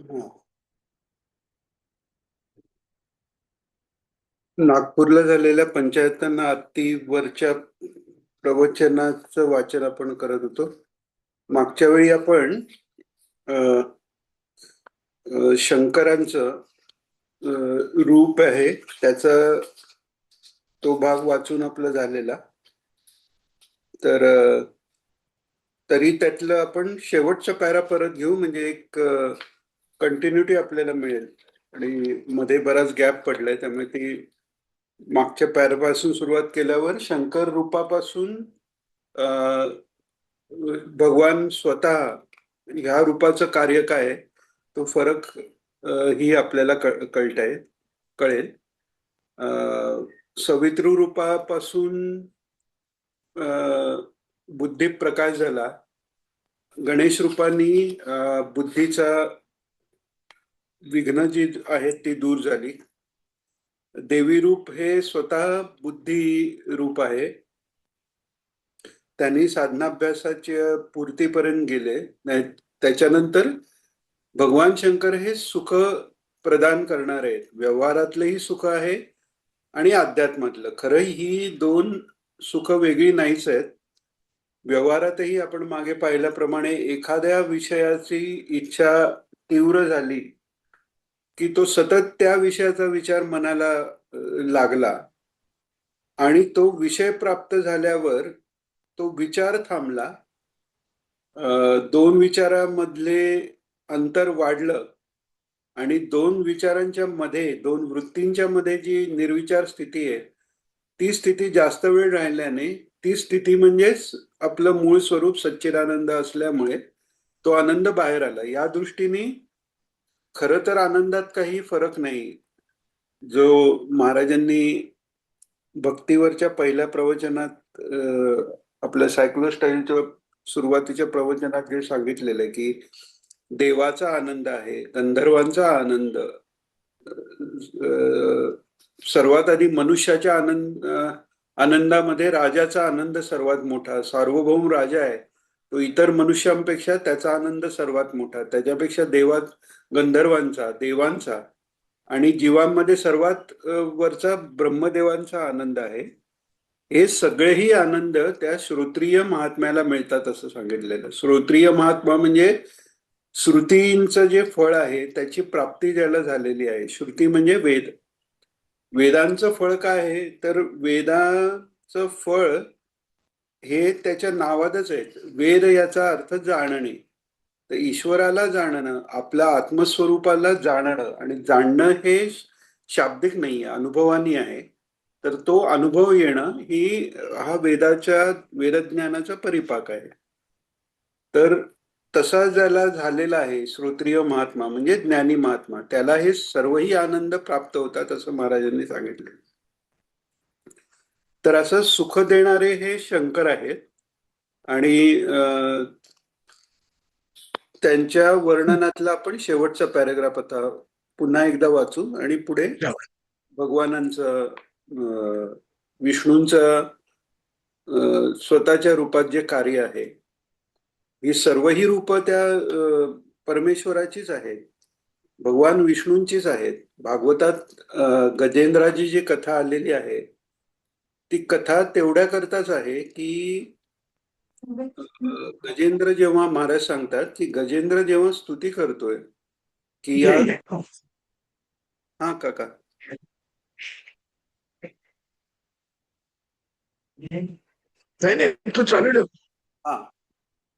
हा. नागपूरला झालेल्या 75 हत्तीवरच्या प्रवचनाचं वाचन आपण करत होतो. मागच्या वेळी आपण अ, शंकरांचं रूप आहे त्याचा तो भाग वाचून आपला झालेला. तर तरी त्यातलं आपण शेवटचा पॅरा परत घेऊ, म्हणजे एक कंटिन्युटी आपल्याला मिळेल. आणि मध्ये बराच गॅप पडलाय, त्यामुळे ती मागच्या पॅरापासून सुरुवात केल्यावर शंकर रूपापासून भगवान स्वतः ह्या रूपाचं कार्य काय आहे, तो फरक ही आपल्याला कळेल. सवितृ रूपापासून बुद्धी प्रकाश झाला. गणेश रूपानी बुद्धीचा विघ्न जी आहेत ती दूर झाली. देवी रूप हे स्वतः बुद्धी रूप आहे. त्यांनी साधनाभ्यासाच्या पूर्तीपर्यंत गेले. त्याच्यानंतर भगवान शंकर हे सुख प्रदान करणारे आहेत. व्यवहारातलंही सुख आहे आणि अध्यात्मातलं. खरं ही दोन सुख वेगळी नाहीच आहेत. व्यवहारातही आपण मागे पाहिल्याप्रमाणे एखाद्या विषयाची इच्छा तीव्र झाली की तो सतत त्या विषयाचा विचार मनाला लागला, आणि तो विषय प्राप्त झाल्यावर तो विचार थांबला. दोन विचारांमधले अंतर वाढलं आणि दोन विचारांच्या मध्ये, दोन वृत्तींच्या मध्ये जी निर्विचार स्थिती आहे, ती स्थिती जास्त वेळ राहिल्याने, ती स्थिती म्हणजेच आपलं मूळ स्वरूप सच्चिदानंद असल्यामुळे तो आनंद बाहेर आला. या दृष्टीने खरं तर आनंदात काही फरक नाही. जो महाराजांनी भक्तीवरच्या पहिल्या प्रवचनात आपल्या सायक्लो स्टाईलच्या सुरुवातीच्या प्रवचनात जे सांगितलेलं आहे की देवाचा आनंद आहे, गंधर्वांचा आनंद, सर्वात आधी मनुष्याच्या आनंदामध्ये राजाचा आनंद सर्वात मोठा. सार्वभौम राजा आहे तो, इतर मनुष्यांपेक्षा त्याचा आनंद सर्वात मोठा. त्याच्यापेक्षा गंधर्वांचा, देवांचा आणि जीवांमध्ये सर्वात वरचा ब्रह्मदेवांचा आनंद आहे. हे सगळेही आनंद त्या श्रोत्रिय महात्म्याला मिळतात असं सांगितलेलं. श्रोत्रिय महात्मा म्हणजे श्रुतींचं जे फळ आहे त्याची प्राप्ती ज्याला झालेली आहे. श्रुती म्हणजे वेद. वेदांचं फळ काय आहे, तर वेदाचं फळ हे त्याच्या नावातच आहे. वेद याचा अर्थ जाणणे. तर ईश्वराला जाणणं, आपल्या आत्मस्वरूपाला जाणणं, आणि जाणणं हे शाब्दिक नाही आहे, अनुभवानी आहे. तर तो अनुभव येणं हा वेदज्ञानाचा परिपाक आहे. तर तसा ज्याला झालेला आहे श्रोत्रिय महात्मा म्हणजे ज्ञानी महात्मा, त्याला हे सर्वही आनंद प्राप्त होतात असं महाराजांनी सांगितले. तर असं सुख देणारे हे शंकर आहेत. आणि त्यांच्या वर्णनातला आपण शेवटचा पॅराग्राफ आता पुन्हा एकदा वाचू आणि पुढे भगवानांचं विष्णूंचं स्वतःच्या रूपात जे कार्य आहे, ही सर्वही रूप त्या परमेश्वराचीच आहेत, भगवान विष्णूंचीच आहेत. भागवतात गजेंद्राची जी कथा आलेली आहे ती कथा तेवढ्या करताच आहे की गजेंद्र जेव्हा, महाराज सांगतात की गजेंद्र जेव्हा स्तुती करतोय की या, हा काका, नाही नाही तू चालू ठेव. हा,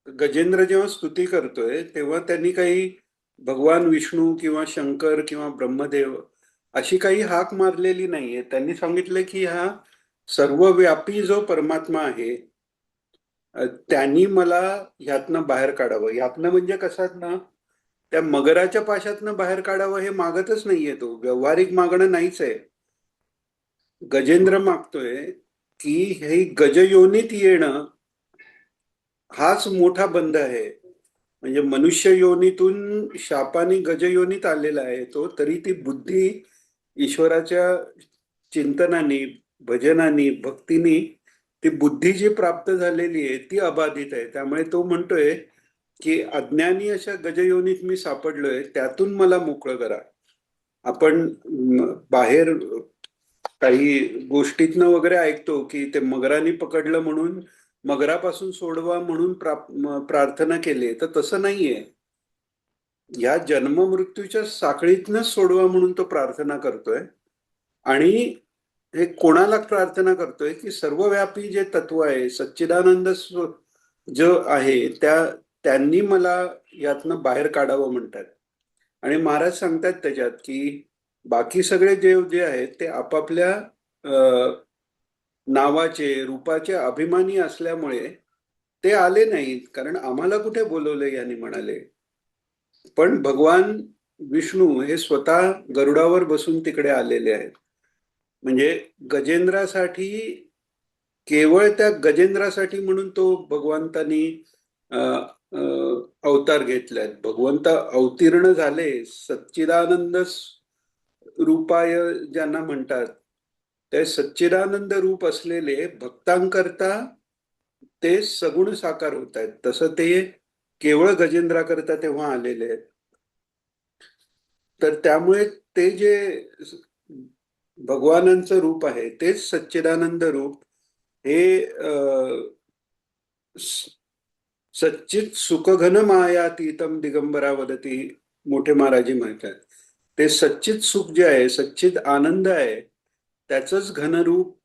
गजेंद्र जेव्हा स्तुती करतोय तेव्हा त्यांनी काही भगवान विष्णू किंवा शंकर किंवा ब्रह्मदेव अशी काही हाक मारलेली नाहीये. त्यांनी सांगितलं की हा सर्वव्यापी जो परमात्मा आहे त्यांनी मला ह्यातनं बाहेर काढावं. ह्यातनं म्हणजे कशातनं, त्या मगराच्या पाशातनं बाहेर काढावं हे मागतच नाहीये. तो व्यावहारिक मागणं नाहीच आहे. गजेंद्र मागतोय की हे गजयोनीत येणं हाच मोठा बंध आहे. म्हणजे मनुष्य योनीतून शापाने गजयोनीत आलेला आहे तो, तरी ती बुद्धी ईश्वराच्या चिंतनाने, भजनाने, भक्तीने ती बुद्धी जी प्राप्त झालेली आहे ती अबाधित आहे. त्यामुळे तो म्हणतोय की अज्ञानी अशा गजयोनीत मी सापडलोय, त्यातून मला मोकळं करा. आपण बाहेर काही गोष्टीतनं वगैरे ऐकतो की ते मगराने पकडलं म्हणून मगरापासून सोडवा म्हणून प्रार्थना केली, तर तसं नाहीये. या जन्म मृत्यूच्या साखळीतनच सोडवा म्हणून तो प्रार्थना करतोय. आणि हे कोणाला प्रार्थना करतोय की सर्वव्यापी जे तत्व आहे, सच्चिदानंद जो आहे, त्यांनी मला यातनं बाहेर काढावं म्हणतात. आणि महाराज सांगतात त्याच्यात की बाकी सगळे देव जे आहेत ते आपापल्या नावाचे रूपाचे अभिमानी असल्यामुळे ते आले नाहीत, कारण आम्हाला कुठे बोलवले यांनी म्हणाले. पण भगवान विष्णू हे स्वतः गरुडावर बसून तिकडे आलेले आहेत. म्हणजे गजेंद्रासाठी, केवळ त्या गजेंद्रासाठी म्हणून तो भगवंतानी अवतार घेतलाय. भगवंत अवतीर्ण झाले सच्चिदानंद रूपाय ज्यांना म्हणतात, ते सच्चिदानंद रूप असलेले भक्तांकरता ते सगुण साकार होत आहेत. तसं ते केवळ गजेंद्राकरता तेव्हा आलेले आहेत. तर त्यामुळे ते जे भगवानांचं रूप आहे तेच सच्चिदानंद रूप हे सच्चित सुखघन मायातीतम दिगंबरा वदती, मोठे महाराजी म्हणतात. ते सच्चित सुख जे आहे, सच्चित आनंद आहे, त्याचंच घनरूप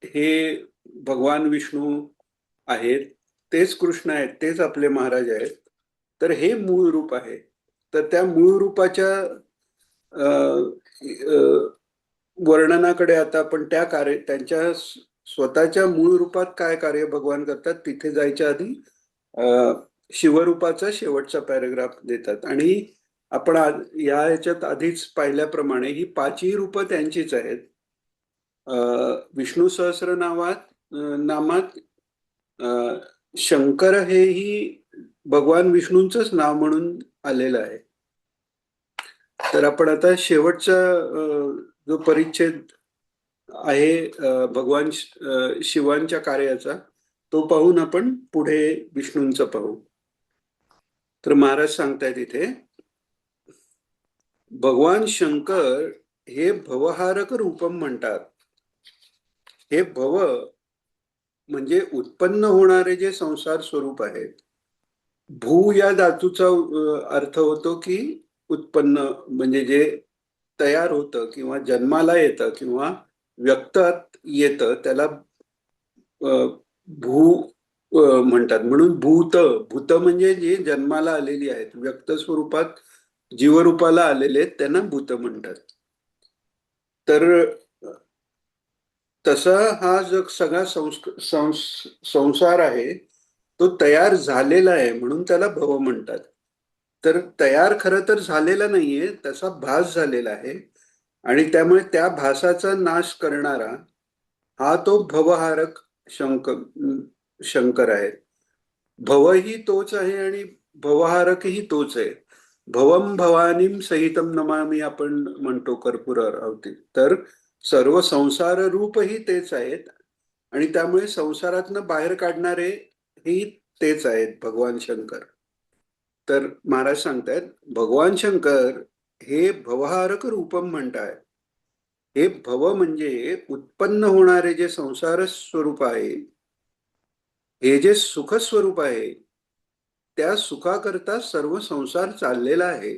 हे भगवान विष्णू आहेत. तेच कृष्ण आहेत, तेच आपले महाराज आहेत. तर हे मूळ रूप आहे. तर त्या मूळ रूपाच्या वर्णनाकडे आता आपण त्या कार्य, त्यांच्या स्वतःच्या मूळ रूपात काय कार्य भगवान करतात तिथे जायच्या आधी शिवरूपाचा शेवटचा पॅरेग्राफ देतात. आणि आपण या ह्याच्यात आधीच पाहिल्याप्रमाणे ही पाचही रूपं त्यांचीच आहेत. विष्णू नामात शंकर हेही भगवान विष्णूंचंच नाव म्हणून आलेलं आहे. तर आपण आता शेवटचा जो परिच्छेद आहे भगवान शिवांच्या कार्याचा, तो पाहून आपण पुढे विष्णूंचं पाहू. तर महाराज सांगतायत इथे, भगवान शंकर हे भवहारक रूपम म्हणतात. हे भव म्हणजे उत्पन्न होणारे जे संसार स्वरूप आहेत. भू या धातूचा अर्थ होतो की उत्पन्न, म्हणजे जे तयार होतं किंवा जन्माला येतं किंवा व्यक्तात येतं, त्याला भू म्हणतात. म्हणून भूत म्हणजे जे जन्माला आलेली आहेत, व्यक्त स्वरूपात जीवरूपाला आलेले आहेत, त्यांना भूत म्हणतात. तर तसा हा जो सगळा संसार आहे तो तयार झालेला आहे, म्हणून त्याला भव म्हणतात. तर तयार खरं तर झालेला नाहीये, तसा भास झालेला आहे. आणि त्यामुळे त्या भासाचा नाश करणारा हा तो भवहारक शंकर आहे. भवही तोच आहे आणि भवहारकही तोच आहे. भवम भवानीम सहितम नमामी आपण म्हणतो कर्पूर आरती. तर सर्व संसार रूपही तेच आहेत आणि त्यामुळे संसारातनं बाहेर काढणारे ही तेच आहेत, भगवान शंकर. तर महाराज सांगतायत, भगवान शंकर हे भवहारक रूपम म्हणताय. हे भव म्हणजे उत्पन्न होणारे जे संसार स्वरूप आहे, हे जे सुख स्वरूप आहे, त्या सुखाकरता सर्व संसार चाललेला आहे.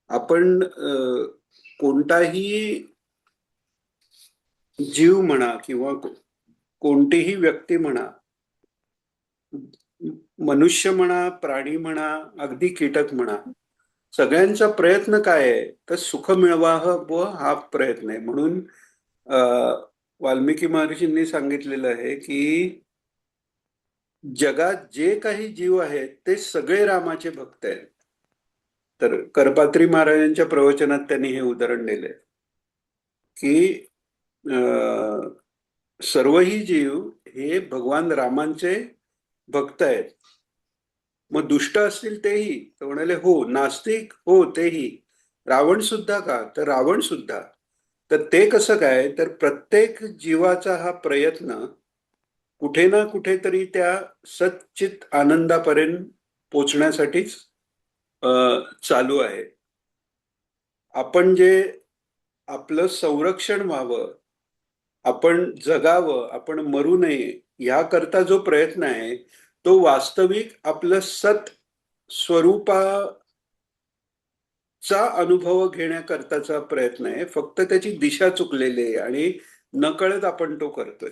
आपण कोणताही जीव म्हणा किंवा कोणतीही व्यक्ती म्हणा, मनुष्य म्हणा, प्राणी म्हणा, अगदी कीटक म्हणा, सगळ्यांचा प्रयत्न काय आहे तर सुख मिळवावं हा प्रयत्न आहे. म्हणून वाल्मिकी महर्षींनी सांगितलेलं आहे की जगात जे काही जीव आहेत ते सगळे रामाचे भक्त आहेत. तर करपात्री महाराजांच्या प्रवचनात त्यांनी हे उदाहरण दिले की सर्वही जीव हे भगवान रामांचे भक्त आहेत. मग दुष्ट असतील तेही? तर म्हणाले हो. नास्तिक? हो, तेही. रावण सुद्धा का? तर रावण सुद्धा. तर ते कसं काय? तर प्रत्येक जीवाचा हा प्रयत्न कुठे ना कुठेतरी त्या सच्चित आनंदापर्यंत पोचण्यासाठीच चालू आहे. आपण जे आपलं संरक्षण व्हावं, आपण जगावं, आपण मरू नये याकरता जो प्रयत्न आहे तो वास्तविक आपलं सत स्वरूपाचा अनुभव घेण्याकरताचा प्रयत्न आहे. फक्त त्याची दिशा चुकलेली आहे आणि नकळत आपण तो करतोय.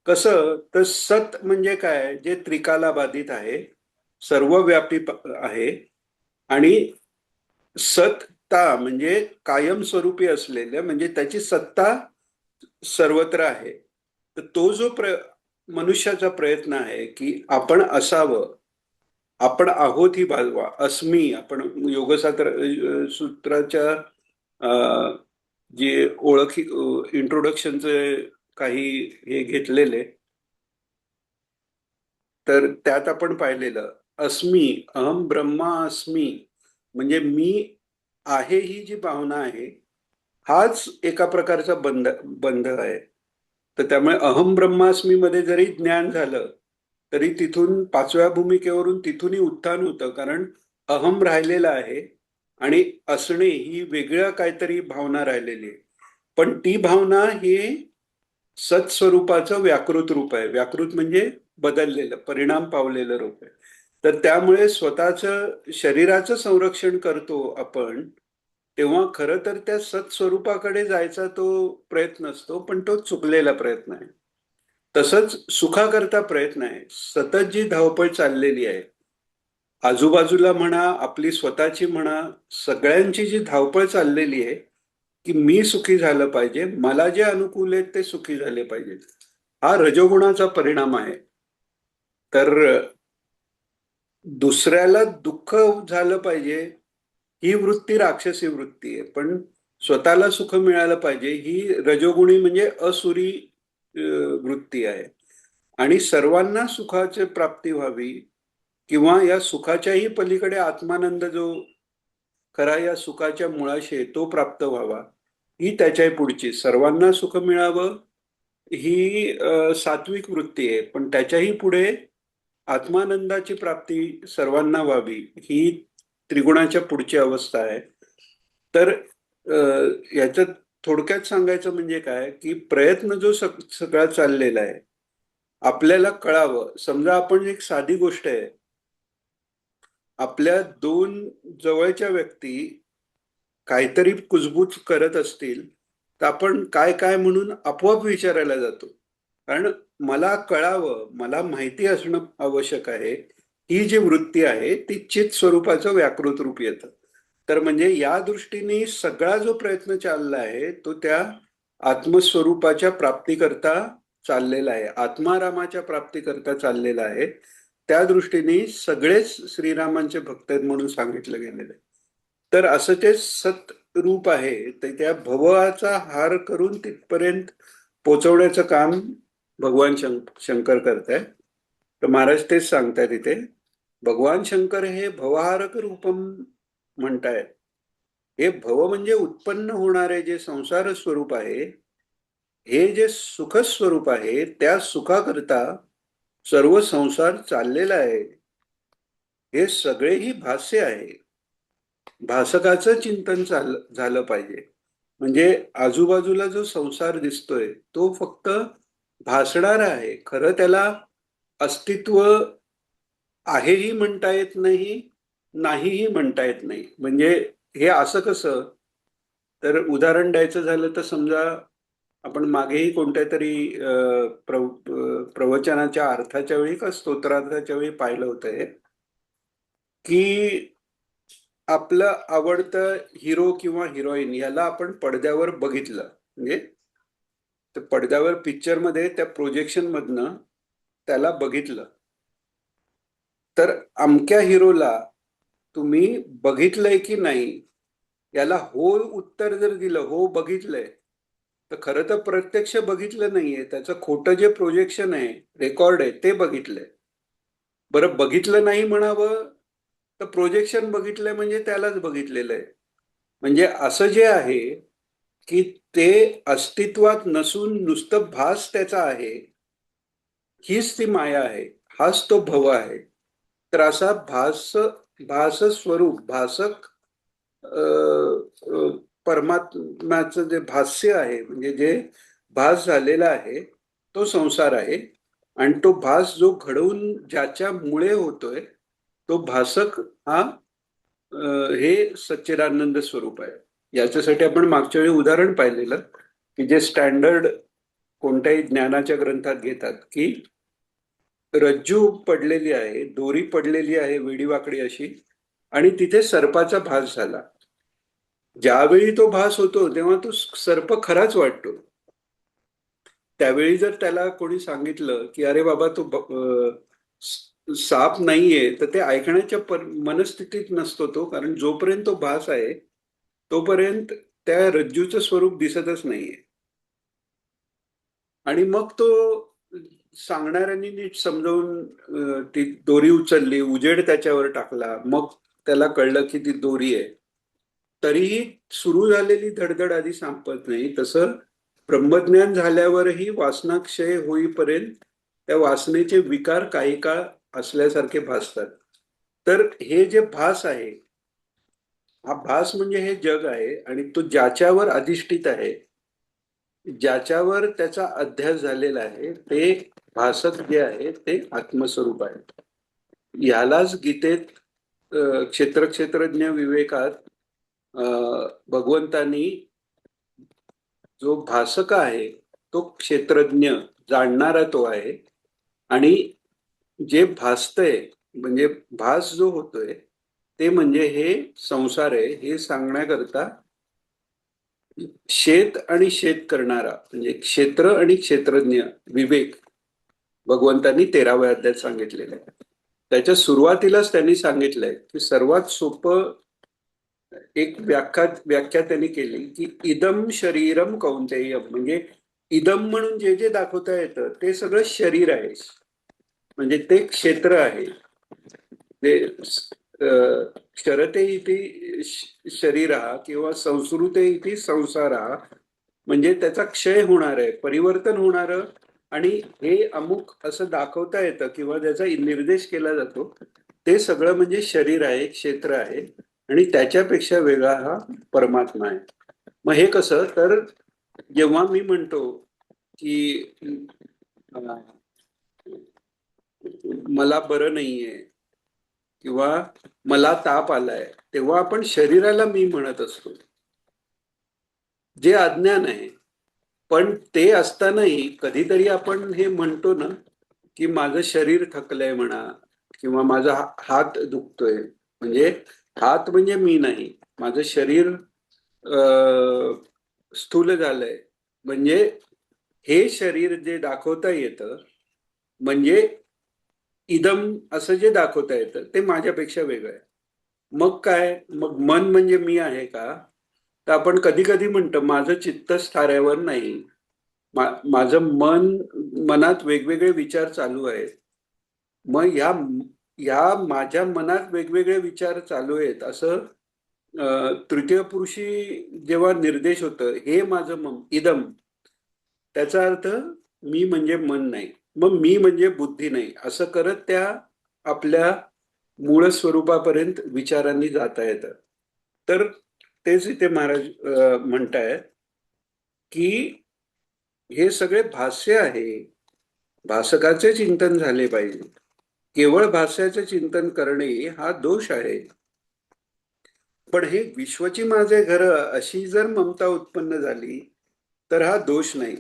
कसं तर सत म्हणजे काय, जे त्रिकाला बाधित आहे, सर्वव्यापी आहे आणि सत्ता म्हणजे कायमस्वरूपी असलेलं, म्हणजे त्याची सत्ता सर्वत्र आहे. तर तो जो मनुष्याचा प्रयत्न आहे की आपण असावं, आपण आहोत ही बाजवा, अस्मी, आपण योगसात्र सूत्राच्या जे ओळखी इंट्रोडक्शनचे काही हे घेतलेले, तर त्यात आपण पाहिलेलं अस्मी, अहम ब्रह्मा अस्मी, म्हणजे मी आहे ही जी भावना आहे, हाच एका प्रकारचा बंध आहे. तर त्यामुळे अहम ब्रह्मास्मी मध्ये जरी ज्ञान झालं तरी तिथून पाचव्या भूमिकेवरून तिथूनही उत्थान होतं, कारण अहम राहिलेला आहे आणि असणे ही वेगळ्या काहीतरी भावना राहिलेली आहे. पण ती भावना ही सत्स्वरूपाचं व्याकृत रूप आहे. व्याकृत म्हणजे बदललेलं, परिणाम पावलेलं रूप आहे. तर त्यामुळे स्वतःचं शरीराचं संरक्षण करतो आपण, तेव्हा खरं तर त्या सत्स्वरूपाकडे जायचा तो प्रयत्न असतो, पण तो चुकलेला प्रयत्न आहे. तसंच सुखाकरता प्रयत्न आहे. सतत जी धावपळ चाललेली आहे, आजूबाजूला म्हणा, आपली स्वतःची म्हणा, सगळ्यांची जी धावपळ चाललेली आहे की मी सुखी झालं पाहिजे, मला जे अनुकूल आहेत ते सुखी झाले पाहिजे, हा रजोगुणाचा परिणाम आहे. तर दुसऱ्याला दुःख झालं पाहिजे ही वृत्ती राक्षसी वृत्ती आहे, पण स्वतःला सुख मिळालं पाहिजे ही रजोगुणी म्हणजे असुरी वृत्ती आहे. आणि सर्वांना सुखाची प्राप्ती व्हावी किंवा या सुखाच्याही पलीकडे आत्मानंद जो खरा या सुखाच्या मुळाशी तो प्राप्त व्हावा, ही त्याच्या पुढची सर्वांना सुख मिळावं ही सात्विक वृत्ती आहे. पण त्याच्याही पुढे आत्मानंदाची प्राप्ती सर्वांना व्हावी ही त्रिगुणाच्या पुढची अवस्था आहे. तर याच्यात थोडक्यात सांगायचं म्हणजे काय की प्रयत्न जो सगळा चाललेला आहे, आपल्याला कळावं. समजा आपण एक साधी गोष्ट आहे, आपल्या दोन जवळच्या व्यक्ती काहीतरी कुजबूज करत असतील तर आपण काय काय म्हणून आपोआप विचारायला जातो, कारण मला कळावं, मला माहिती असणं आवश्यक आहे. ही जी वृत्ती आहे ती चित स्वरूपाचं व्याकृत रूप येतं. तर म्हणजे या दृष्टीने सगळा जो प्रयत्न चालला आहे तो त्या आत्मस्वरूपाच्या प्राप्तीकरता चाललेला आहे, आत्मारामाच्या प्राप्तीकरता चाललेला आहे. त्या दृष्टीने सगळेच श्रीरामांचे भक्त आहेत म्हणून सांगितलं गेलेलं आहे. तर असं ते सत रूप आहे, तर त्या भवाचा हार करून तिथपर्यंत पोचवण्याचं काम भगवान शंकर करताय. तर महाराज तेच सांगतायत इथे, भगवान शंकर हे भवहारक रूपम म्हणतायत. हे भव म्हणजे उत्पन्न होणारे जे संसार स्वरूप आहे, हे जे सुख स्वरूप आहे त्या सुखाकरता सर्व संसार चाललेला आहे. हे सगळेही भाष्य आहे. भासकाचं चिंतन झालं पाहिजे. म्हणजे आजूबाजूला जो संसार दिसतोय तो फक्त भासणारा आहे, खरं त्याला अस्तित्व आहेही म्हणता येत नाही, नाहीही म्हणता येत नाही. म्हणजे हे असं कसं, तर उदाहरण द्यायचं झालं तर समजा आपण मागेही कोणत्या तरी प्रवचनाच्या अर्थाच्या वेळी का स्तोत्रार्थाच्या वेळी पाहिलं होतं की आपलं आवडतं हिरो किंवा हिरोईन याला आपण पडद्यावर बघितलं, म्हणजे पडद्यावर पिक्चर मध्ये त्या प्रोजेक्शन मधनं त्याला बघितलं, तर अमक्या हिरोला तुम्ही बघितलंय की नाही याला हो उत्तर जर दिलं, हो बघितलंय, तर खरं तर प्रत्यक्ष बघितलं नाहीये, त्याचं खोटं जे प्रोजेक्शन आहे, रेकॉर्ड आहे ते बघितलंय. बरं बघितलं नाही म्हणावं तर प्रोजेक्शन बघितलंय म्हणजे त्यालाच बघितलेलं आहे. म्हणजे असं जे आहे की ते अस्तित्वात नसून नुसतं भास त्याचा आहे, हीच ती माया आहे, हाच तो भव आहे. तर असा भास स्वरूप भासक अ, अ, परमात्म्याचं जे भास्य आहे, म्हणजे जे भास झालेला आहे, तो संसार आहे. आणि तो भास जो घडवून ज्याच्यामुळे होतोय, तो भासक हा हे सच्चिदानंद स्वरूप आहे. याच्यासाठी आपण मागच्या वेळी उदाहरण पाहिलेलं, की जे स्टँडर्ड कोणत्याही ज्ञानाच्या ग्रंथात घेतात, की रज्जू पडलेली आहे, दोरी पडलेली आहे वेडीवाकडी अशी, आणि तिथे सर्पाचा भास झाला. ज्यावेळी तो भास होतो तेव्हा तो सर्प खराच वाटतो. त्यावेळी जर त्याला कोणी सांगितलं की अरे बाबा तो साप नाहीये, तर ते ऐकण्याच्या मनस्थितीत नसतो तो, कारण जोपर्यंत तो भास आहे तोपर्यंत त्या रज्जूचं स्वरूप दिसतच नाहीये. आणि मग तो सांगणाऱ्यांनी नीट समजावून ती दोरी उचलली, उजेड त्याच्यावर टाकला, मग त्याला कळलं की ती दोरी आहे. तरीही सुरू झालेली धडधड आधी संपत नाही. तसं ब्रह्मज्ञान झाल्यावरही वासनाक्षय होईपर्यंत त्या वासनेचे विकार काही काळ असल्यासारखे भासतात. तर हे जे भास आहे, हा भास म्हणजे हे जग आहे, आणि तो ज्याच्यावर अधिष्ठित आहे, ज्याच्यावर त्याचा अध्यास झालेला आहे, ते भासक जे आहे ते आत्मस्वरूप आहे. यालाच गीतेत क्षेत्रज्ञ विवेकात भगवंतांनी जो भासक आहे तो क्षेत्रज्ञ, जाणणारा तो आहे. आणि जे भासतंय, म्हणजे भास जो होतोय, ते म्हणजे हे संसार आहे, हे सांगण्याकरता शेत आणि शेत करणारा, म्हणजे क्षेत्र आणि क्षेत्रज्ञ विवेक भगवंतांनी 13व्या अध्यायात सांगितलेलं आहे. त्याच्या सुरुवातीलाच त्यांनी सांगितलंय की सर्वात सोपं एक व्याख्या त्यांनी केली, की इदम शरीरम कौंतेयम, म्हणजे इदम म्हणून जे जे दाखवता येतं ते सगळं शरीर आहे, म्हणजे ते क्षेत्र आहे. ते क्षरते इति शरीरा किंवा संस्कृते इति संसारा, म्हणजे त्याचा क्षय होणार आहे, परिवर्तन होणार, आणि हे अमुक असं दाखवता येतं किंवा ज्याचा निर्देश केला जातो, ते सगळं म्हणजे शरीर आहे, क्षेत्र आहे. आणि त्याच्यापेक्षा वेगळा हा परमात्मा आहे. मग हे कसं, तर जेव्हा मी म्हणतो की मला बरं नाहीये किंवा मला ताप आलाय, तेव्हा आपण शरीराला मी म्हणत असतो, जे अज्ञान आहे. पण ते असतानाही कधीतरी आपण हे म्हणतो ना, की माझं शरीर थकलंय म्हणा, किंवा माझा हात दुखतोय. म्हणजे हात म्हणजे मी नाही, माझं शरीर स्थूल झालंय. म्हणजे हे शरीर जे दाखवता येतं, म्हणजे इदम असं जे दाखवता येतं ते माझ्यापेक्षा वेगळं आहे. मग काय, मग मन म्हणजे मी आहे का? तर आपण कधी कधी म्हणतो माझं चित्त स्थाऱ्यावर नाही, माझं मनात वेगवेगळे विचार चालू आहेत. मग या माझ्या मनात वेगवेगळे विचार चालू आहेत असं तृतीय पुरुषी जेव्हा निर्देश होतं, हे माझं इदम, त्याचा अर्थ मी म्हणजे मन नाही, मग मी म्हणजे बुद्धी नाही, असं करत त्या आपल्या मूळ स्वरूपापर्यंत विचारांनी जाता येतं. तर तेच इथे महाराज म्हणतायत की हे सगळे भाष्य आहे, भासकाचे चिंतन झाले पाहिजे. केवळ भाष्याचे चिंतन करणे हा दोष आहे. पण हे विश्वची माझे घर अशी जर ममता उत्पन्न झाली तर हा दोष नाही.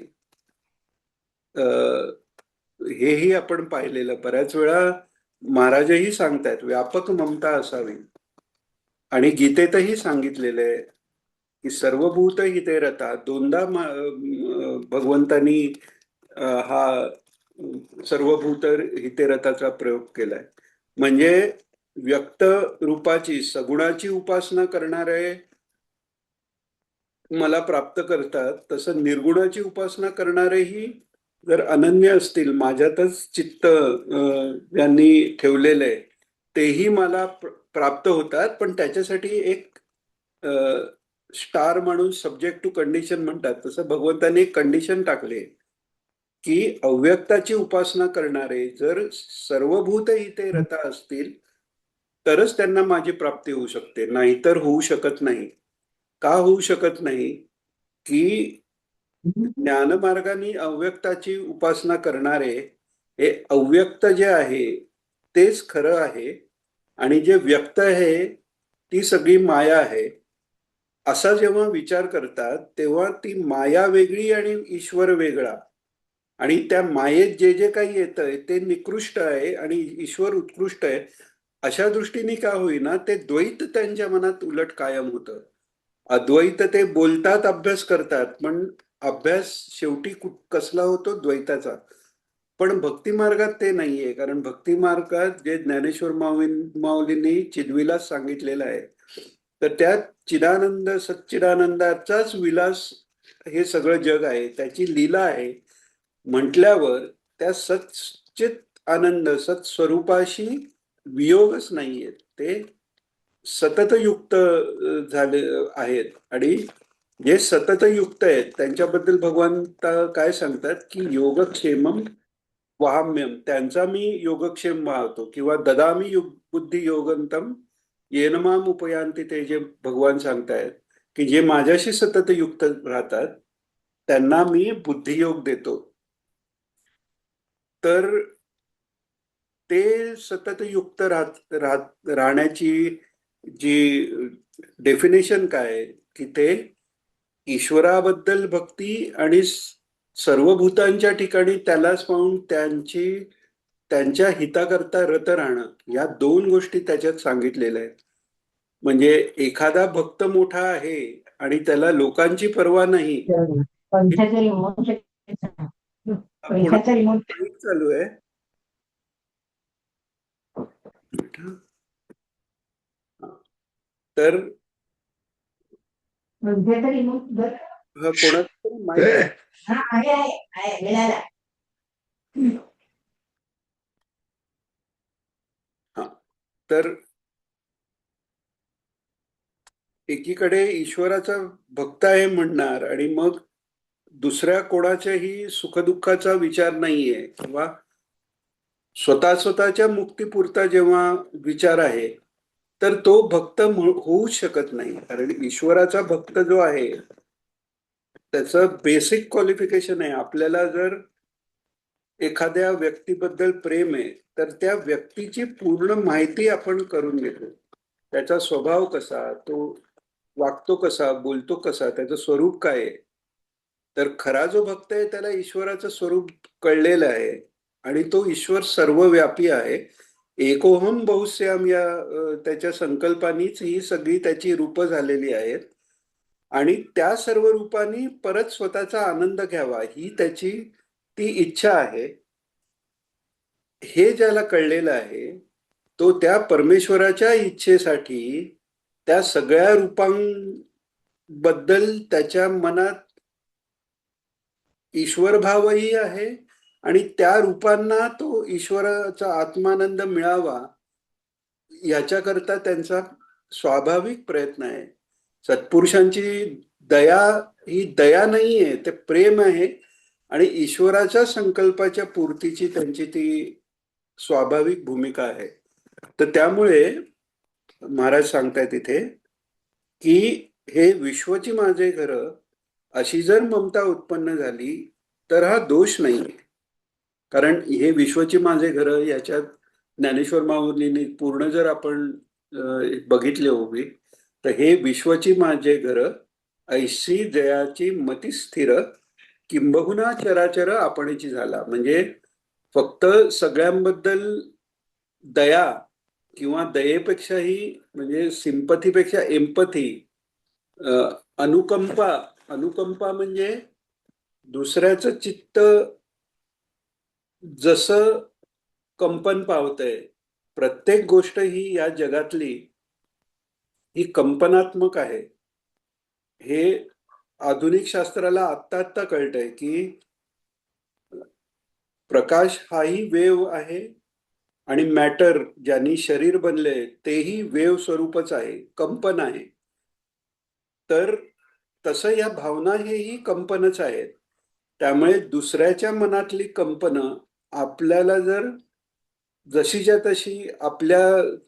हेही आपण पाहिलेलं बऱ्याच वेळा. महाराजही सांगतायत व्यापक ममता असावी, आणि गीतेतही सांगितलेलं आहे की सर्वभूत हिते रता. दोनदा भगवंतानी हा सर्वभूत हिते रताचा प्रयोग केलाय. म्हणजे व्यक्त रूपाची सगुणाची उपासना करणारे मला प्राप्त करतात, तसं निर्गुणाची उपासना करणारेही जर अनन्य असतील, माझ्यातच चित्त ज्यांनी ठेवलेलं आहे, तेही मला प्राप्त होतात. पण त्याच्यासाठी एक स्टार म्हणून सब्जेक्ट टू कंडिशन म्हणतात, तसं भगवंताने एक कंडिशन टाकले की अव्यक्ताची उपासना करणारे जर सर्वभूत इथे रता असतील तरच त्यांना माझी प्राप्ती होऊ शकते, नाहीतर होऊ शकत नाही. का होऊ शकत नाही? की ज्ञानमार्गाने अव्यक्ताची उपासना करणारे हे अव्यक्त जे आहे तेच खरं आहे आणि जे व्यक्त आहे ती सगळी माया आहे असा जेव्हा विचार करतात तेव्हा ती माया वेगळी आणि ईश्वर वेगळा आणि त्या मायेत जे जे काही येतंय ते निकृष्ट आहे आणि ईश्वर उत्कृष्ट आहे अशा दृष्टीने का होईना ते द्वैत त्यांच्या मनात उलट कायम होतं. अद्वैत ते बोलतात, अभ्यास करतात, पण अभ्यास शेवटी कसला होतो? द्वैताचा. पण भक्ती मार्गात ते नाहीये, कारण भक्ती मार्गात जे ज्ञानेश्वर माऊलींनी चिद्विलास सांगितलेलं आहे तर त्या चिदानंद सच्चिदानंदाचाच विलास हे सगळं जग आहे, त्याची लीला आहे म्हटल्यावर त्या सच्चित आनंद सत्स्वरूपाशी वियोगच नाहीये, ते सतत युक्त झाले आहेत आणि जे सतत युक्त आहेत त्यांच्याबद्दल भगवान काय सांगतात की योगक्षेमम वहाम्यम, त्यांचा मी योगक्षेम वाहतो किंवा ददामी बुद्धी योगंतम येनमाम उपयांती, ते जे भगवान सांगतायत की जे माझ्याशी सतत युक्त राहतात त्यांना मी बुद्धियोग देतो. तर ते सतत युक्त राहण्याची जी डेफिनेशन काय की ते ईश्वराबद्दल भक्ती आणि सर्व भूतांच्या ठिकाणी त्यालाच पाहून त्यांच्या हिताकरता रत राहणं, या दोन गोष्टी त्याच्यात सांगितलेल्या आहेत. म्हणजे एखादा भक्त मोठा आहे आणि त्याला लोकांची पर्वा नाही. पैशाचा रिमोट पैशाचा रिमोट चालू आहे. तर पैशाचा रिमोट कोणाचं माहिती आहे मिळाला. तर एकीकडे ईश्वराचा भक्त आहे म्हणणार आणि मग दुसऱ्या कोणाच्याही सुखदुःखाचा विचार नाहीये किंवा स्वतःच्या मुक्तीपुरता जेव्हा विचार आहे तर तो भक्त होऊच शकत नाही. कारण ईश्वराचा भक्त जो आहे त्याचं बेसिक क्वालिफिकेशन आहे, आपल्याला जर एखाद्या व्यक्तीबद्दल प्रेम आहे तर त्या व्यक्तीची पूर्ण माहिती आपण करून घेतो. त्याचा स्वभाव कसा, तो वागतो कसा, बोलतो कसा, त्याचं स्वरूप काय आहे. तर खरा जो भक्त आहे त्याला ईश्वराचं स्वरूप कळलेलं आहे आणि तो ईश्वर सर्वव्यापी आहे. एकोहम बहुश्याम या त्याच्या संकल्पानीच ही सगळी त्याची रूप झालेली आहेत आणि त्या सर्व रूपांनी परत स्वतःचा आनंद घ्यावा ही त्याची ती इच्छा आहे. हे ज्याला कळलेलं आहे तो त्या परमेश्वराच्या इच्छेसाठी त्या सगळ्या रूपांबद्दल त्याच्या मनात ईश्वर भावही आहे आणि त्या रूपांना तो ईश्वराचा आत्मानंद मिळावा याच्याकरता त्यांचा स्वाभाविक प्रयत्न आहे. सत्पुरुषांची दया ही दया नाहीये, ते प्रेम आहे आणि ईश्वराच्या संकल्पाच्या पूर्तीची त्यांची ती स्वाभाविक भूमिका आहे. तर त्यामुळे महाराज सांगतायत इथे की हे विश्वची माझे घर अशी जर ममता उत्पन्न झाली तर हा दोष नाही. कारण हे विश्वची माझे घर याच्यात ज्ञानेश्वर माऊलींनी पूर्ण जर आपण बघितले उभी तर हे विश्वची माझे घर ऐशी जयाची मती स्थिर किंबहुना चराचर आपणची झाला. म्हणजे फक्त सगळ्यांबद्दल दया किंवा दयेपेक्षाही म्हणजे सिंपथीपेक्षा एम्पथी, अनुकंपा, अनुकंपा म्हणजे दुसऱ्याचं चित्त जसं कंपन पावतंय, प्रत्येक गोष्ट ही या जगातली ही कंपनात्मक आहे. हे आधुनिक शास्त्राला आत्ता आत्ता कळतंय की प्रकाश हाही वेव आहे आणि मॅटर ज्यांनी शरीर बनले तेही वेव स्वरूपच आहे, कंपन आहे. तर तसं या भावना हेही कंपनच आहेत त्यामुळे दुसऱ्याच्या मनातली कंपनं आपल्याला जर जशीच्या तशी आपल्या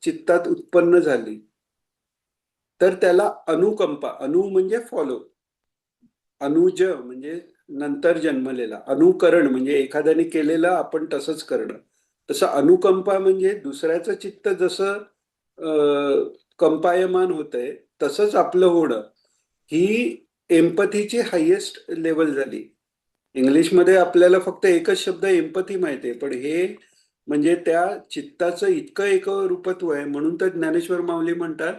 चित्तात उत्पन्न झाली तर त्याला अनुकंपा, अनु म्हणजे फॉलो, अनुज म्हणजे नंतर जन्मलेला, अनुकरण म्हणजे एखाद्याने केलेलं आपण तसंच करणं. तसं अनुकंपा म्हणजे दुसऱ्याचं चित्त जसं कंपायमान होतंय तसंच आपलं होणं, ही एम्पथीची हायेस्ट लेवल झाली. इंग्लिशमध्ये आपल्याला फक्त एकच शब्द एम्पथी माहिती आहे, पण हे म्हणजे त्या चित्ताचं इतकं एकरूपत्व आहे. म्हणून तर ज्ञानेश्वर माऊली म्हणतात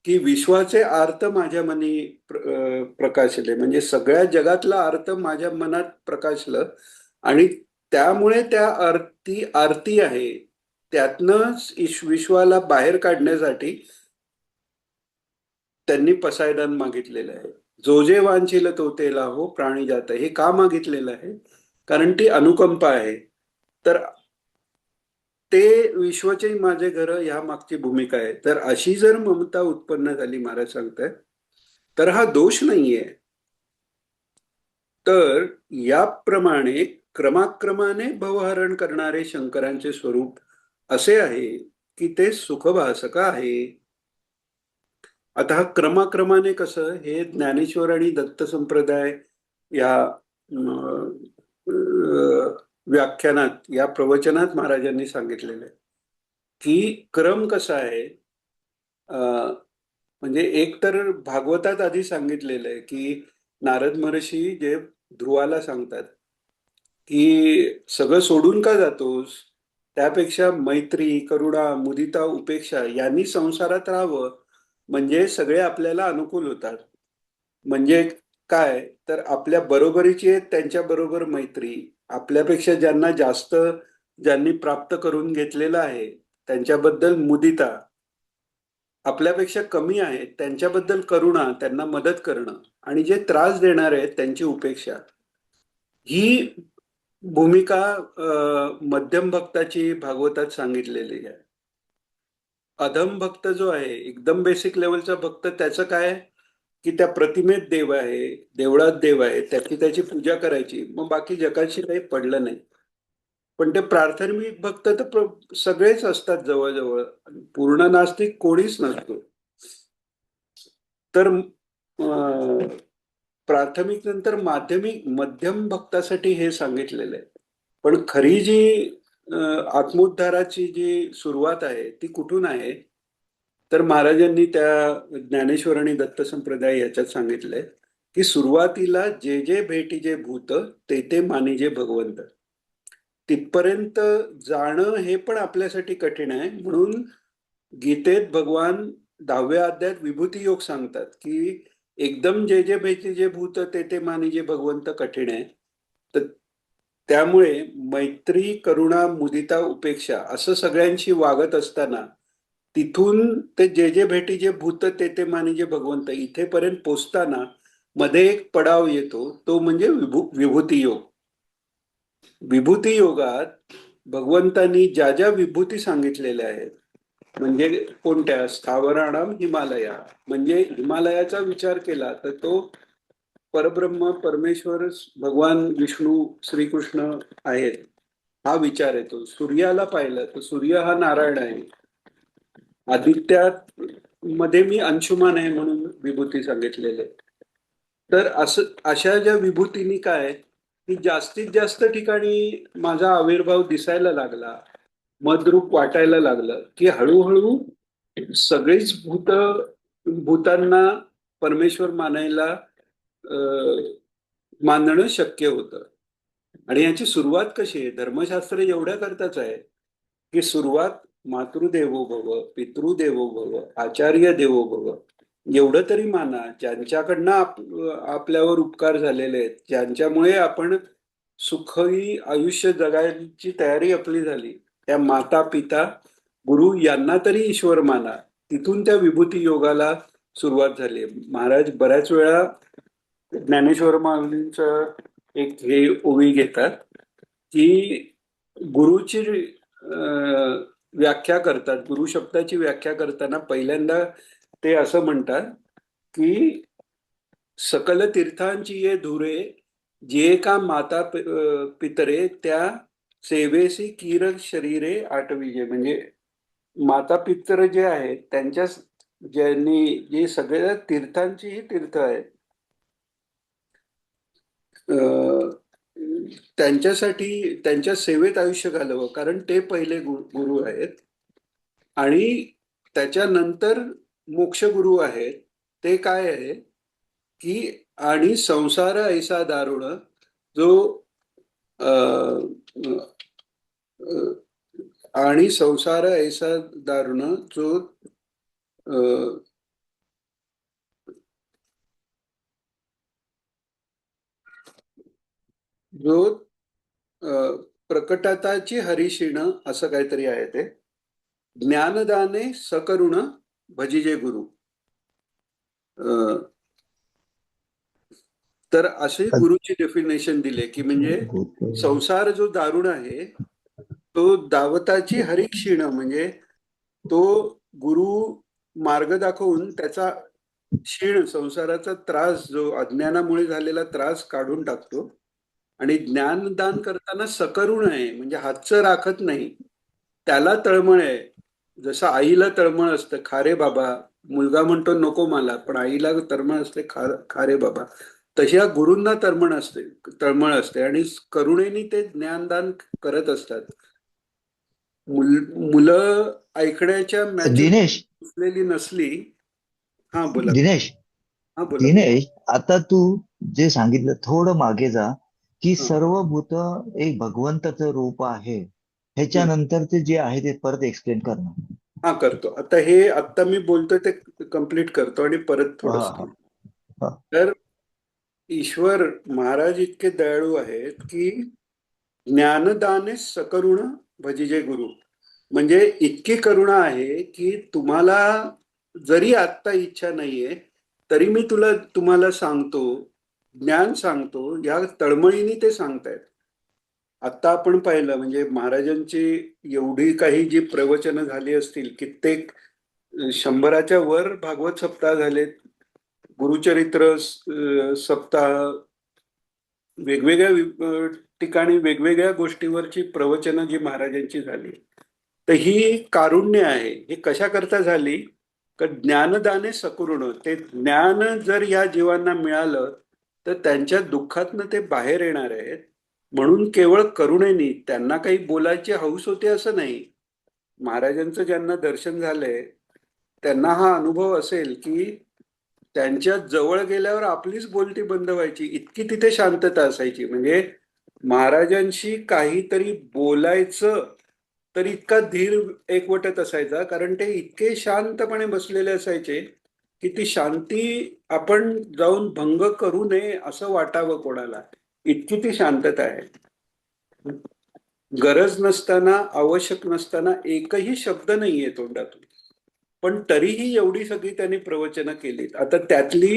की विश्वाचे आर्त माझ्या मनी प्रकाशले, म्हणजे सगळ्या जगातला अर्थ माझ्या मनात प्रकाशलं आणि त्यामुळे त्या आरती आहे त्यातनं विश्वाला बाहेर काढण्यासाठी त्यांनी पसायदान मागितलेलं आहे. जो जे वांछिल तो ते लाहो प्राणी जात, हे का मागितलेलं आहे? कारण ती अनुकंपा आहे. तर ते विश्वचे माझे घर ह्या मागची भूमिका आहे. तर अशी जर ममता उत्पन्न झाली, महाराज सांगतायत, तर हा दोष नाहीये. तर याप्रमाणे क्रमाक्रमाने भवहरण करणारे शंकरांचे स्वरूप असे आहे की ते सुखभासक आहे. आता हा क्रमाक्रमाने कसं, हे ज्ञानेश्वर आणि दत्त संप्रदाय या व्याख्यानात, या प्रवचनात महाराजांनी सांगितलेलं आहे की क्रम कसा आहे. म्हणजे एक तर भागवतात आधी सांगितलेलं आहे की नारद महर्षी जे ध्रुवाला सांगतात की सगळं सोडून का जातोस, त्यापेक्षा मैत्री, करुणा, मुदिता, उपेक्षा यांनी संसारात राहावं, म्हणजे सगळे आपल्याला अनुकूल होतात. म्हणजे काय, तर आपल्या बरोबरीची आहेत त्यांच्या बरोबर मैत्री, आपल्यापेक्षा ज्यांना जास्त, ज्यांनी प्राप्त करून घेतलेलं आहे त्यांच्याबद्दल मुदिता, आपल्यापेक्षा कमी आहेत त्यांच्याबद्दल करुणा, त्यांना मदत करणं, आणि जे त्रास देणार आहेत त्यांची उपेक्षा. ही भूमिका मध्यम भक्ताची भागवतात सांगितलेली आहे. अधम भक्त जो आहे, एकदम बेसिक लेवलचा भक्त, त्याचं काय की त्या प्रतिमेत देव आहे, देवळात देव आहे, त्याची पूजा करायची, मग बाकी जगाशी काही पडलं नाही. पण ते प्राथमिक भक्त तर सगळेच असतात जवळजवळ, पूर्ण नास्तिक कोणीच नसतो. तर प्राथमिक नंतर माध्यमिक, मध्यम भक्तासाठी हे सांगितलेलं आहे. पण खरी जी आत्मोद्धाराची जी सुरुवात आहे ती कुठून आहे, तर महाराजांनी त्या ज्ञानेश्वर आणि दत्त संप्रदाय याच्यात सांगितलंय की सुरुवातीला जे जे भेटीजे भूत ते ते मानिजे भगवंत. तिथपर्यंत जाणं हे पण आपल्यासाठी कठीण आहे. म्हणून गीतेत भगवान 10व्या अध्यायात विभूती योग सांगतात की एकदम जे जे भेटीजे भूत ते ते मानिजे भगवंत कठीण आहे. तर त्यामुळे मैत्री, करुणा, मुदिता, उपेक्षा असं सगळ्यांशी वागत असताना तिथून ते जे जे भेटीजे भूत ते ते मानिजे भगवंत इथेपर्यंत पोचताना मध्ये एक पडाव येतो, तो म्हणजे विभूती योग. विभूती योगात भगवंतांनी ज्या ज्या विभूती सांगितलेल्या आहेत, म्हणजे कोणत्या, स्थावराणाम हिमालया, म्हणजे हिमालयाचा विचार केला तर तो परब्रह्म परमेश्वर भगवान विष्णू श्रीकृष्ण आहेत हा विचार येतो. सूर्याला पाहिलं तर सूर्य हा नारायण आहे. आदित्यात मध्ये मी अंशुमान आहे म्हणून विभूती सांगितलेले. तर असं अशा ज्या विभूतींनी काय की जास्तीत जास्त ठिकाणी माझा आविर्भाव दिसायला लागला, मदरूप वाटायला लागलं, की हळूहळू सगळीच भूतांना परमेश्वर मानायला मानणं शक्य होतं. आणि याची सुरुवात कशी आहे, धर्मशास्त्र एवढ्या करताच आहे की सुरुवात मातृदेवो भव, पितृदेवो भव, आचार्य देवो भव, एवढं तरी माना, ज्यांच्याकडनं आपल्यावर उपकार झालेले आहेत, ज्यांच्यामुळे आपण सुखी आयुष्य जगायची तयारी आपली झाली, त्या माता पिता गुरु यांना तरी ईश्वर माना. तिथून त्या विभूती योगाला सुरुवात झाली. महाराज बऱ्याच वेळा ज्ञानेश्वर माऊलींचं एक हे ओवी घेतात की गुरुची व्याख्या करतात, गुरु शब्दाची व्याख्या करताना पहिल्यांदा ते असं म्हणतात की सकल तीर्थांची ये धुरे जे का माता पितरे त्या सेवेसी कीर शरीरे आठविजे, म्हणजे माता पितर जे आहेत त्यांच्या ज्यांनी जे सगळ्या तीर्थांची ही तीर्थ आहेत, अं, त्यांच्यासाठी त्यांच्या सेवेत आयुष्य घालवं, कारण ते पहिले गुरु आहेत. आणि त्याच्यानंतर मोक्षगुरु आहेत. ते काय आहे की आणि संसार ऐसा दारुण जो अं, अं, आणि संसार ऐसा दारुण जो अं, जो प्रकटताची हरिशीण असं काहीतरी आहे ते. ज्ञानदाने सकरुण भजिजे गुरु. अं, तर अशी गुरुची डेफिनेशन दिली की म्हणजे संसार जो दारुण आहे तो दावताची हरिक्षीण, म्हणजे तो गुरु मार्ग दाखवून त्याचा क्षीण संसाराचा त्रास जो अज्ञानामुळे झालेला त्रास काढून टाकतो. आणि ज्ञानदान करताना सकरुण आहे, म्हणजे हातचं राखत नाही, त्याला तळमळ आहे. जसं आईला तळमळ असतं, खारे बाबा, मुलगा म्हणतो नको मला, पण आईला तळमळ असते, खारे बाबा. तशी या गुरूंना तळमळ असते आणि करुणेने ते ज्ञानदान करत असतात. मुलं ऐकण्याच्या दिनेश मॅच्युरिटी नसली. हा बोला. दिनेश हा बोला. दिनेश आता तू जे सांगितलं थोडं मागे जा की हा. सर्व भूत एक भगवंताचं रूप आहे, ह्याच्यानंतर ते जे आहे ते परत एक्सप्लेन करणार. हा करतो. आता मी बोलतोय ते कम्प्लीट करतो आणि परत हा थोडस. हा हा. तर ईश्वर महाराज इतके दयाळू आहेत की ज्ञानदाने सकरुण भजिजे गुरु, म्हणजे इतकी करुणा आहे की तुम्हाला जरी आत्ता इच्छा नाहीये तरी मी तुम्हाला सांगतो, ज्ञान सांगतो, या तळमळीने ते सांगतायत. आता आपण पाहिलं म्हणजे महाराजांची एवढी काही जी प्रवचनं झाली असतील, कित्येक 100च्या वर भागवत सप्ताह झालेत, गुरुचरित्र सप्ताह, वेगवेगळ्या ठिकाणी वेगवेगळ्या गोष्टीवरची प्रवचनं जी महाराजांची झाली. तर ही कारुण्य आहे. हे कशा करता झाली? तर ज्ञानदाने सकरुण, ते ज्ञान जर या जीवांना मिळालं तर त्यांच्या दुःखातनं ते बाहेर येणार आहेत. म्हणून केवळ करुणेनी त्यांना काही बोलायची हौस होते असं नाही. महाराजांचं ज्यांना दर्शन झालंय त्यांना हा अनुभव असेल की त्यांच्या जवळ गेल्यावर आपलीच बोलती बंद व्हायची, इतकी तिथे शांतता असायची. म्हणजे महाराजांशी काहीतरी बोलायचं तर इतका धीर एकवटत असायचा, कारण ते इतके शांतपणे बसलेले असायचे की ती शांती आपण जाऊन भंग करू नये असं वाटावं कोणाला, इतकी ती शांतता आहे. गरज नसताना, आवश्यक नसताना एकही शब्द नाहीये तोंडातून, पण तरीही एवढी सगळी त्यांनी प्रवचनं केलीत. आता त्यातली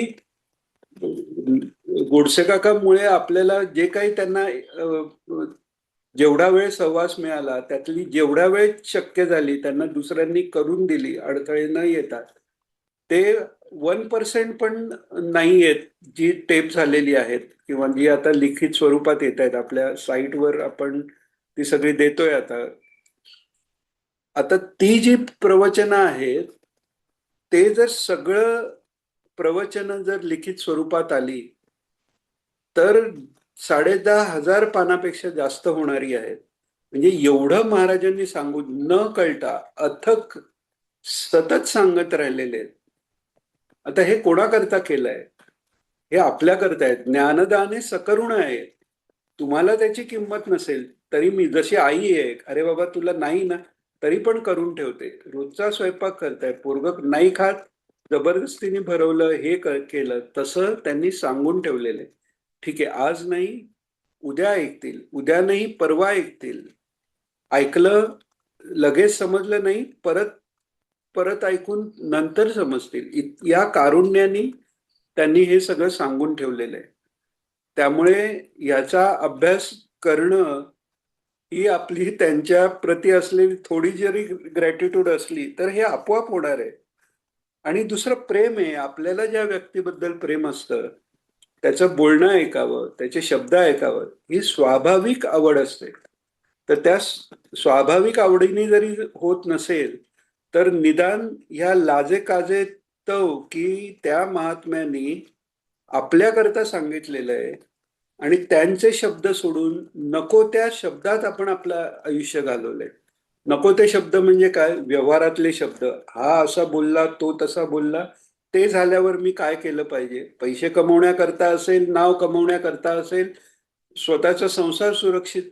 गोडसे काकामुळे आपल्याला जे काही त्यांना जेवढा वेळ सहवास मिळाला त्यातली जेवढ्या वेळ शक्य झाली त्यांना दुसऱ्यांनी करून दिली अडथळे न येतात, ते 1% पण नाही आहेत जी टेप झालेली आहेत किंवा जी आता लिखित स्वरूपात येत आहेत. आपल्या साईटवर आपण ती सगळी देतोय. आता ती जी प्रवचनं आहेत ते जर सगळं प्रवचनं जर लिखित स्वरूपात आली तर 10,500 पानापेक्षा जास्त होणारी आहेत. म्हणजे एवढं महाराजांनी सांगून न कळता अथक सतत सांगत राहिलेले आहेत. आता हे कोणाकरता केलंय? हे आपल्या करता आहेत. ज्ञानदाने सकरुण आहे. तुम्हाला त्याची किंमत नसेल तरी मी जशी आई आहे, अरे बाबा तुला नाही ना तरी पण करून ठेवते. रोजचा स्वयंपाक करताय, पोरग नाही खात, जबरदस्तीने भरवलं, हे केलं, तसं त्यांनी सांगून ठेवलेलं आहे. ठीक आहे, आज नाही उद्या ऐकतील, उद्या नाही परवा ऐकतील. ऐकलं लगेच समजलं नाही, परत परत ऐकून नंतर समजतील. या कारुण्याने त्यांनी हे सगळं सांगून ठेवलेलं आहे. त्यामुळे याचा अभ्यास करणं ही आपली त्यांच्या प्रती असलेली थोडी जरी ग्रॅटिट्यूड असली तर हे आपोआप होणार आहे. आणि दुसरं प्रेम आहे. आपल्याला ज्या व्यक्तीबद्दल प्रेम असतं त्याचं बोलणं ऐकावं, त्याचे शब्द ऐकावं, ही स्वाभाविक आवड असते. तर त्या स्वाभाविक आवडीने जरी होत नसेल, तर निदान ह्या लाजे काजे तव की त्या महात्म्यांनी आपल्याकरता सांगितलेलं आहे आणि त्यांचे शब्द सोडून नको त्या शब्दात आपण आपलं आयुष्य घालवलंय. नको ते शब्द म्हणजे काय? व्यवहारातले शब्द. हा असा बोलला, तो तसा बोलला. ते झाल्यावर मी काय केलं पाहिजे? पैसे कमवण्याकरता असेल, नाव कमवण्याकरता असेल, स्वतःचा संसार सुरक्षित